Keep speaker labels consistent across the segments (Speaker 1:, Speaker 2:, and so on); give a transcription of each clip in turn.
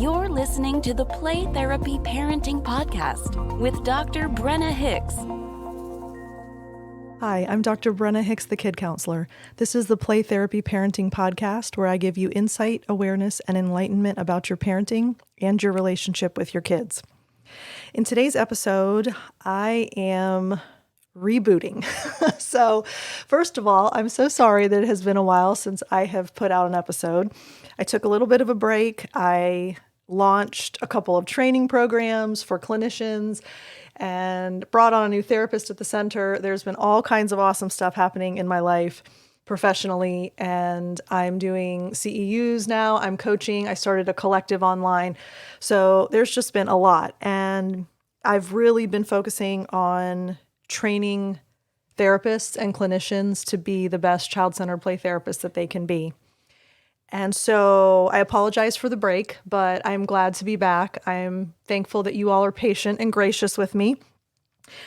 Speaker 1: You're listening to the Play Therapy Parenting Podcast with Dr. Brenna Hicks.
Speaker 2: Hi, I'm Dr. Brenna Hicks, the Kid Counselor. This is the Play Therapy Parenting Podcast where I give you insight, awareness, and enlightenment about your parenting and your relationship with your kids. In today's episode, I am rebooting. So, first of all, I'm so sorry that it has been a while since I have put out an episode. I took a little bit of a break. I launched a couple of training programs for clinicians and brought on a new therapist at the center. There's been all kinds of awesome stuff happening in my life professionally, and I'm doing CEUs now. I'm coaching. I started a collective online. So there's just been a lot. And I've really been focusing on training therapists and clinicians to be the best child-centered play therapists that they can be. And so I apologize for the break, but I'm glad to be back. I'm thankful that you all are patient and gracious with me.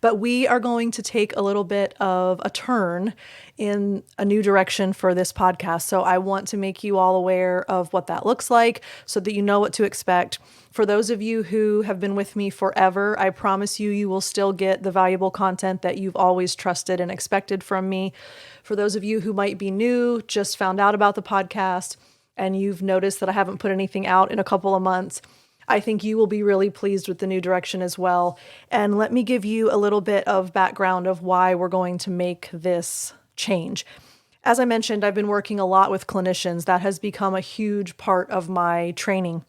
Speaker 2: But we are going to take a little bit of a turn in a new direction for this podcast. So I want to make you all aware of what that looks like so that you know what to expect. For those of you who have been with me forever, I promise you will still get the valuable content that you've always trusted and expected from me. For those of you who might be new, just found out about the podcast, and you've noticed that I haven't put anything out in a couple of months, I think you will be really pleased with the new direction as well. And let me give you a little bit of background of why we're going to make this change. As I mentioned, I've been working a lot with clinicians. That has become a huge part of my training.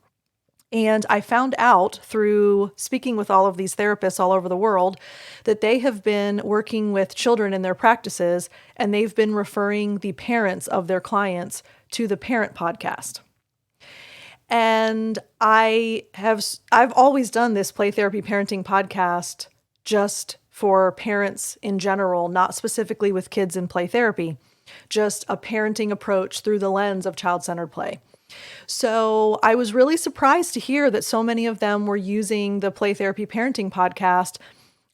Speaker 2: And I found out through speaking with all of these therapists all over the world that they have been working with children in their practices, and they've been referring the parents of their clients to the Parent Podcast. And I've always done this Play Therapy Parenting Podcast just for parents in general, not specifically with kids in play therapy, just a parenting approach through the lens of child-centered play. So I was really surprised to hear that so many of them were using the Play Therapy Parenting Podcast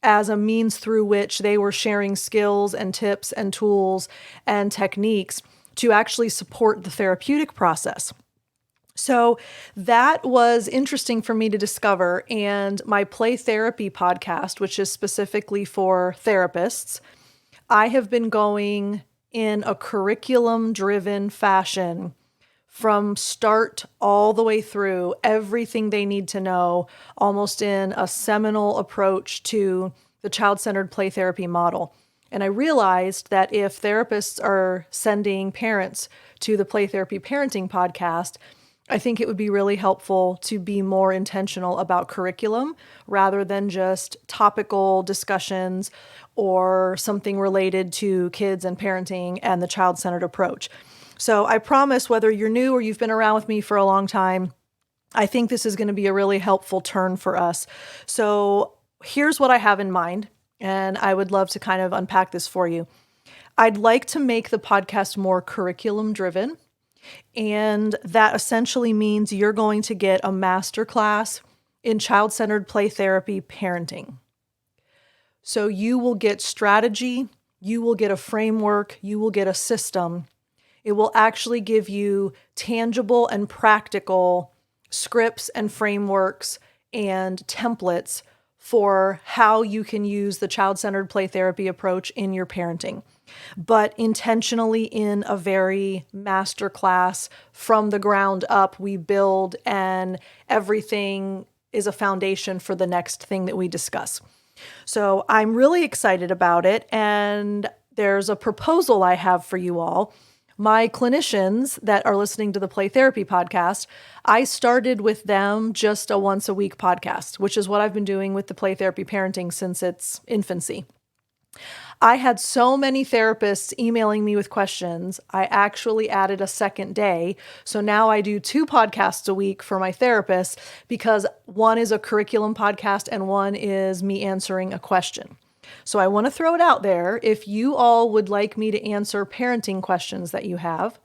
Speaker 2: as a means through which they were sharing skills and tips and tools and techniques to actually support the therapeutic process. So that was interesting for me to discover. And my Play Therapy podcast, which is specifically for therapists, I have been going in a curriculum-driven fashion from start all the way through, everything they need to know, almost in a seminal approach to the child-centered play therapy model. And I realized that if therapists are sending parents to the Play Therapy Parenting Podcast, I think it would be really helpful to be more intentional about curriculum rather than just topical discussions or something related to kids and parenting and the child-centered approach. So I promise, whether you're new or you've been around with me for a long time, I think this is going to be a really helpful turn for us. So here's what I have in mind, and I would love to kind of unpack this for you. I'd like to make the podcast more curriculum-driven. And that essentially means you're going to get a masterclass in child-centered play therapy parenting. So you will get strategy, you will get a framework, you will get a system. It will actually give you tangible and practical scripts and frameworks and templates for how you can use the child-centered play therapy approach in your parenting, but intentionally in a very masterclass, from the ground up, we build, and everything is a foundation for the next thing that we discuss. So I'm really excited about it, and there's a proposal I have for you all. My clinicians that are listening to the Play Therapy Podcast, I started with them just a once a week podcast, which is what I've been doing with the Play Therapy Parenting since its infancy. I had so many therapists emailing me with questions, I actually added a second day. So now I do 2 podcasts a week for my therapists, because one is a curriculum podcast and one is me answering a question. So I want to throw it out there. If you all would like me to answer parenting questions that you have,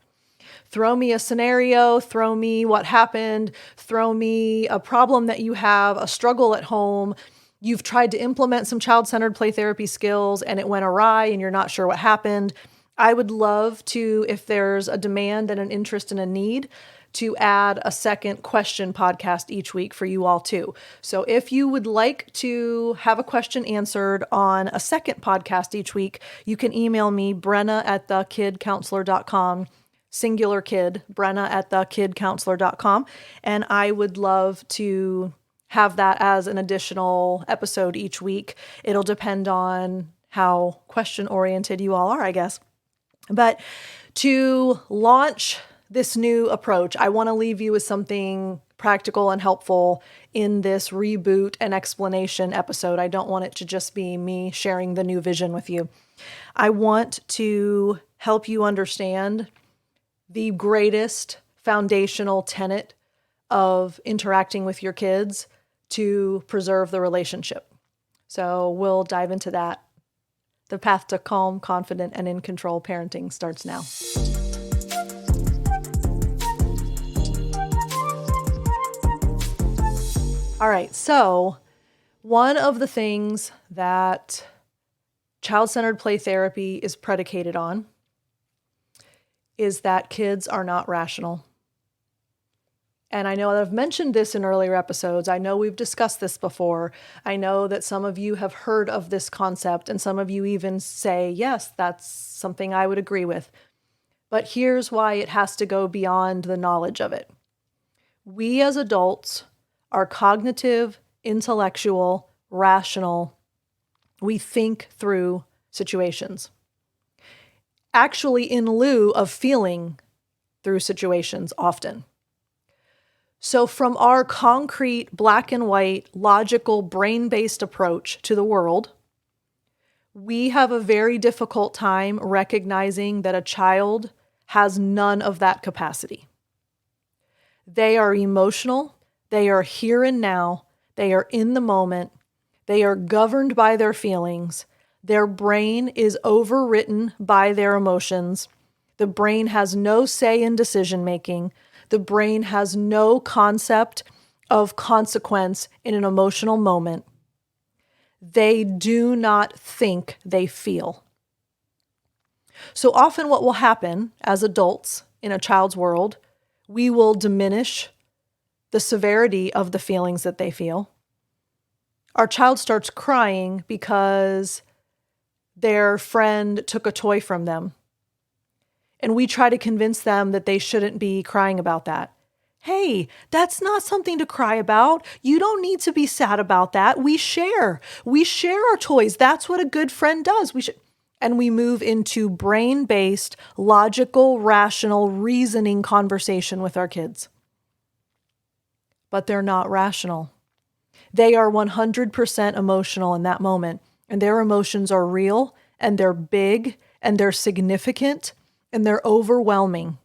Speaker 2: throw me a scenario, throw me what happened, throw me a problem that you have, a struggle at home. You've tried to implement some child-centered play therapy skills and it went awry and you're not sure what happened. I would love to, if there's a demand and an interest and a need, to add a second question podcast each week for you all too. So if you would like to have a question answered on a second podcast each week, you can email me, brenna@thekidcounselor.com, singular kid, brenna@thekidcounselor.com. And I would love to have that as an additional episode each week. It'll depend on how question oriented you all are, I guess. But to launch this new approach, I want to leave you with something practical and helpful in this reboot and explanation episode. I don't want it to just be me sharing the new vision with you. I want to help you understand the greatest foundational tenet of interacting with your kids to preserve the relationship. So we'll dive into that. The path to calm, confident, and in control parenting starts now. All right, so one of the things that child-centered play therapy is predicated on is that kids are not rational. And I know that I've mentioned this in earlier episodes. I know we've discussed this before. I know that some of you have heard of this concept, and some of you even say, yes, that's something I would agree with. But here's why it has to go beyond the knowledge of it. We as adults are cognitive, intellectual, rational. We think through situations. Actually, in lieu of feeling through situations often. So from our concrete, black and white, logical, brain-based approach to the world, we have a very difficult time recognizing that a child has none of that capacity. They are emotional, they are here and now, they are in the moment, they are governed by their feelings, their brain is overwritten by their emotions, the brain has no say in decision-making, the brain has no concept of consequence in an emotional moment. They do not think, they feel. So often what will happen as adults in a child's world, we will diminish the severity of the feelings that they feel. Our child starts crying because their friend took a toy from them. And we try to convince them that they shouldn't be crying about that. Hey, that's not something to cry about. You don't need to be sad about that. We share. We share our toys. That's what a good friend does. And we move into brain-based, logical, rational, reasoning conversation with our kids. But they're not rational. They are 100% emotional in that moment. And their emotions are real, and they're big, and they're significant, and they're overwhelming.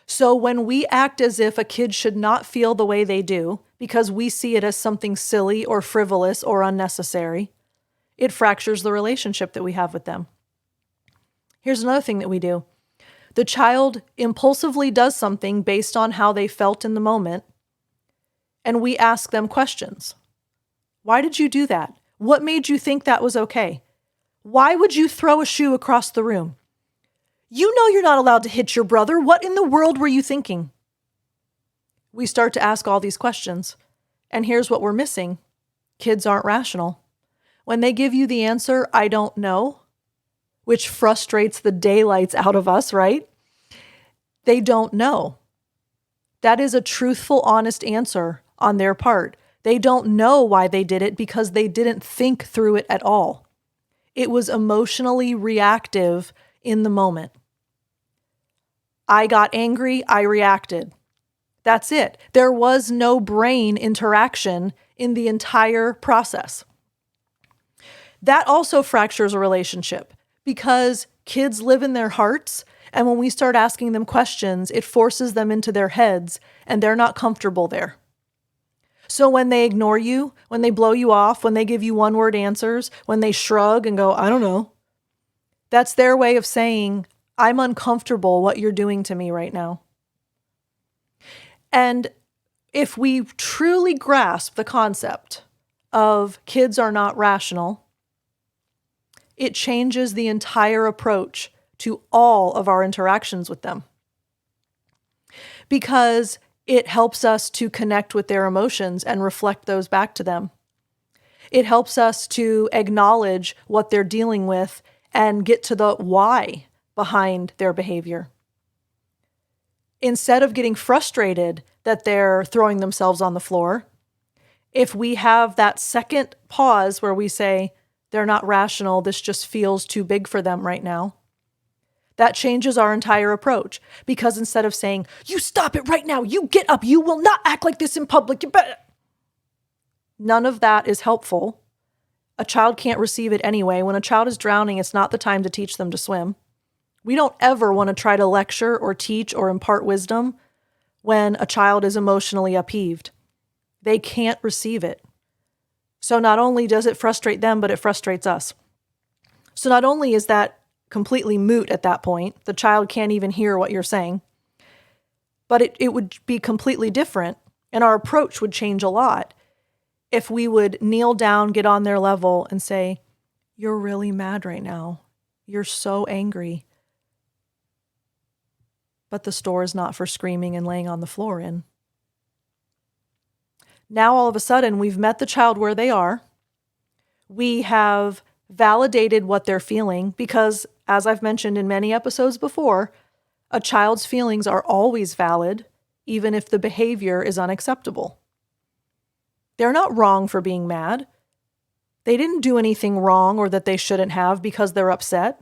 Speaker 2: So when we act as if a kid should not feel the way they do, because we see it as something silly or frivolous or unnecessary, it fractures the relationship that we have with them. Here's another thing that we do. The child impulsively does something based on how they felt in the moment, and we ask them questions. Why did you do that? What made you think that was okay? Why would you throw a shoe across the room? You know you're not allowed to hit your brother. What in the world were you thinking? We start to ask all these questions. And here's what we're missing. Kids aren't rational. When they give you the answer, I don't know, which frustrates the daylights out of us, right? They don't know. That is a truthful, honest answer on their part. They don't know why they did it because they didn't think through it at all. It was emotionally reactive in the moment. I got angry, I reacted. That's it. There was no brain interaction in the entire process. That also fractures a relationship because kids live in their hearts, and when we start asking them questions, it forces them into their heads, and they're not comfortable there. So when they ignore you, when they blow you off, when they give you one-word answers, when they shrug and go, I don't know, that's their way of saying, I'm uncomfortable what you're doing to me right now. And if we truly grasp the concept of kids are not rational, it changes the entire approach to all of our interactions with them. because it helps us to connect with their emotions and reflect those back to them. It helps us to acknowledge what they're dealing with and get to the why behind their behavior. Instead of getting frustrated that they're throwing themselves on the floor, if we have that second pause where we say, they're not rational, this just feels too big for them right now, that changes our entire approach. Because instead of saying, you stop it right now, you get up, you will not act like this in public, none of that is helpful. A child can't receive it anyway. When a child is drowning, it's not the time to teach them to swim. We don't ever want to try to lecture or teach or impart wisdom when a child is emotionally upheaved. They can't receive it. So not only does it frustrate them, but it frustrates us. So not only is that completely moot at that point, the child can't even hear what you're saying, but it would be completely different, and our approach would change a lot if we would kneel down, get on their level, and say, you're really mad right now. You're so angry. But the store is not for screaming and laying on the floor in. Now, all of a sudden, we've met the child where they are. We have validated what they're feeling because, as I've mentioned in many episodes before, a child's feelings are always valid, even if the behavior is unacceptable. They're not wrong for being mad. They didn't do anything wrong or that they shouldn't have because they're upset.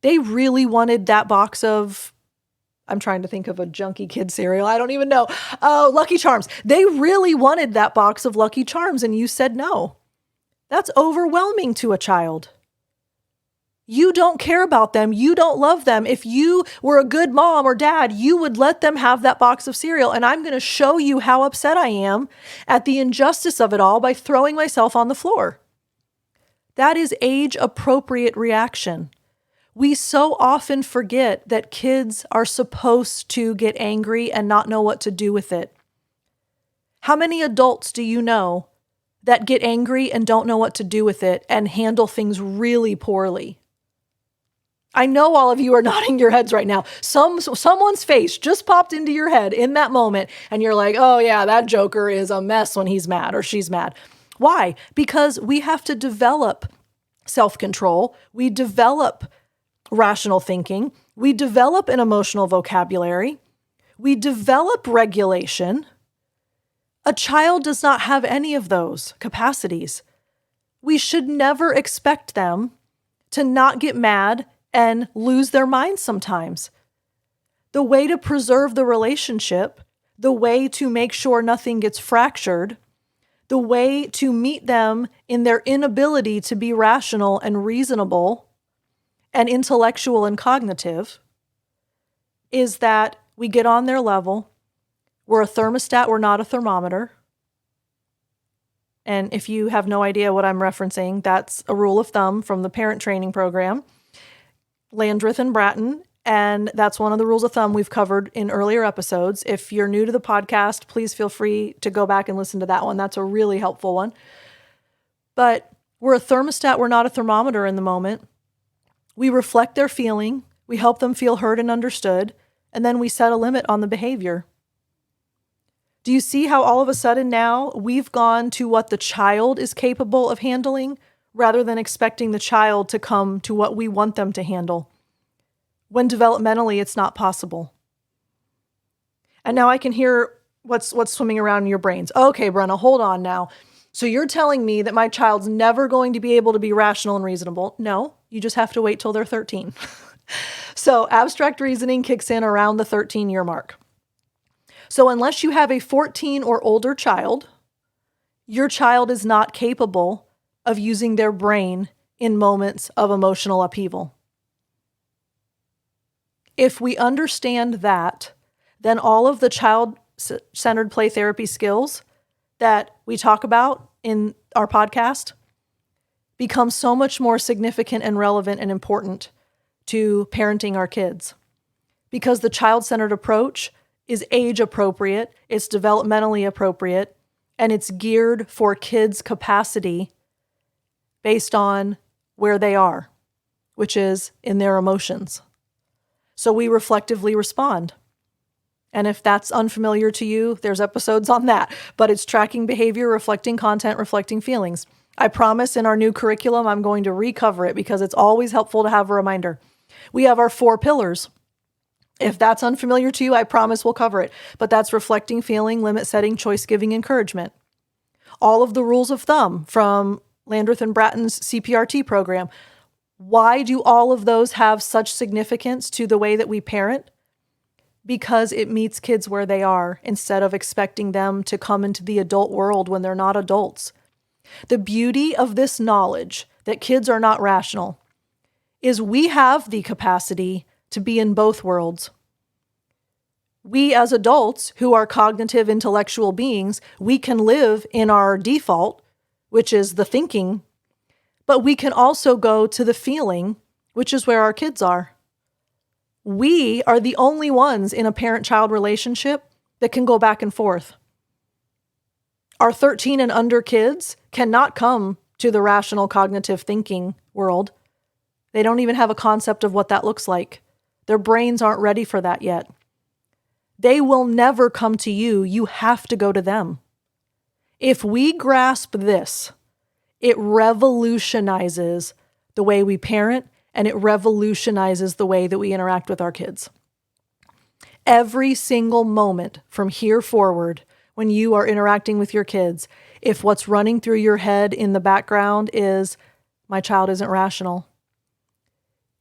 Speaker 2: They really wanted that box of, I'm trying to think of a junky kid cereal. I don't even know. Oh, Lucky Charms. They really wanted that box of Lucky Charms and you said no. That's overwhelming to a child. You don't care about them. You don't love them. If you were a good mom or dad, you would let them have that box of cereal. And I'm going to show you how upset I am at the injustice of it all by throwing myself on the floor. That is age-appropriate reaction. We so often forget that kids are supposed to get angry and not know what to do with it. How many adults do you know that get angry and don't know what to do with it and handle things really poorly? I know all of you are nodding your heads right now. Someone's face just popped into your head in that moment and you're like, oh yeah, that joker is a mess when he's mad or she's mad. Why? Because we have to develop self-control. We develop rational thinking. We develop an emotional vocabulary. We develop regulation. A child does not have any of those capacities. We should never expect them to not get mad and lose their minds sometimes. The way to preserve the relationship, the way to make sure nothing gets fractured, the way to meet them in their inability to be rational and reasonable and intellectual and cognitive is that we get on their level. We're a thermostat, we're not a thermometer. And if you have no idea what I'm referencing, that's a rule of thumb from the parent training program, Landreth and Bratton. And that's one of the rules of thumb we've covered in earlier episodes. If you're new to the podcast, please feel free to go back and listen to that one. That's a really helpful one. But we're a thermostat, we're not a thermometer in the moment. We reflect their feeling, we help them feel heard and understood, and then we set a limit on the behavior. Do you see how all of a sudden now we've gone to what the child is capable of handling rather than expecting the child to come to what we want them to handle, when developmentally it's not possible? And now I can hear what's swimming around in your brains. Okay, Brenna, hold on now. So you're telling me that my child's never going to be able to be rational and reasonable? No, you just have to wait till they're 13. So abstract reasoning kicks in around the 13-year mark. So unless you have a 14 or older child, your child is not capable of using their brain in moments of emotional upheaval. If we understand that, then all of the child-centered play therapy skills that we talk about in our podcast become so much more significant and relevant and important to parenting our kids. Because the child-centered approach is age appropriate, it's developmentally appropriate, and it's geared for kids' capacity based on where they are, which is in their emotions. So we reflectively respond. And if that's unfamiliar to you, there's episodes on that. But it's tracking behavior, reflecting content, reflecting feelings. I promise in our new curriculum, I'm going to recover it because it's always helpful to have a reminder. We have our 4 pillars. If that's unfamiliar to you, I promise we'll cover it. But that's reflecting, feeling, limit setting, choice giving, encouragement. All of the rules of thumb from Landreth and Bratton's CPRT program. Why do all of those have such significance to the way that we parent? Because it meets kids where they are instead of expecting them to come into the adult world when they're not adults. The beauty of this knowledge that kids are not rational is we have the capacity to be in both worlds. We as adults who are cognitive intellectual beings, we can live in our default, which is the thinking, but we can also go to the feeling, which is where our kids are. We are the only ones in a parent-child relationship that can go back and forth. Our 13 and under kids cannot come to the rational cognitive thinking world. They don't even have a concept of what that looks like. Their brains aren't ready for that yet. They will never come to you. You have to go to them. If we grasp this, it revolutionizes the way we parent, and it revolutionizes the way that we interact with our kids. Every single moment from here forward, when you are interacting with your kids, if what's running through your head in the background is, my child isn't rational,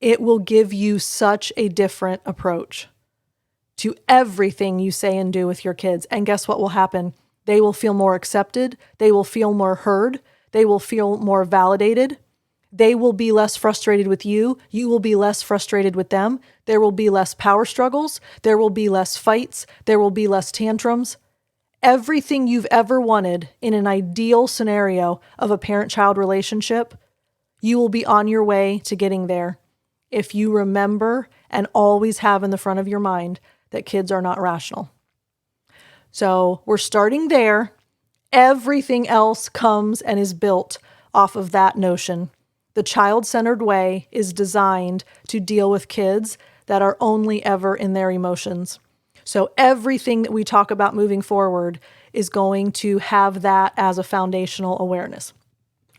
Speaker 2: it will give you such a different approach to everything you say and do with your kids. And guess what will happen? They will feel more accepted. They will feel more heard. They will feel more validated. They will be less frustrated with you. You will be less frustrated with them. There will be less power struggles. There will be less fights. There will be less tantrums. Everything you've ever wanted in an ideal scenario of a parent-child relationship, you will be on your way to getting there if you remember and always have in the front of your mind that kids are not rational. So we're starting there. Everything else comes and is built off of that notion. The child-centered way is designed to deal with kids that are only ever in their emotions. So everything that we talk about moving forward is going to have that as a foundational awareness.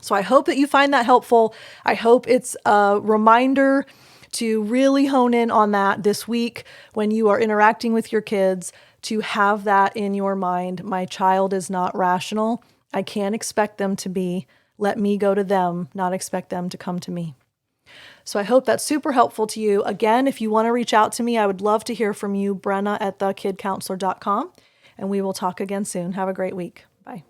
Speaker 2: So I hope that you find that helpful. I hope it's a reminder to really hone in on that this week when you are interacting with your kids, to have that in your mind. My child is not rational. I can't expect them to be. Let me go to them, not expect them to come to me. So I hope that's super helpful to you. Again, if you want to reach out to me, I would love to hear from you, Brenna@thekidcounselor.com, and we will talk again soon. Have a great week. Bye.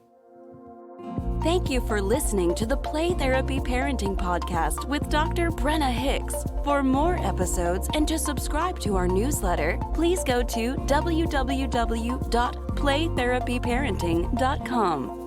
Speaker 1: Thank you for listening to the Play Therapy Parenting Podcast with Dr. Brenna Hicks. For more episodes and to subscribe to our newsletter, please go to www.playtherapyparenting.com.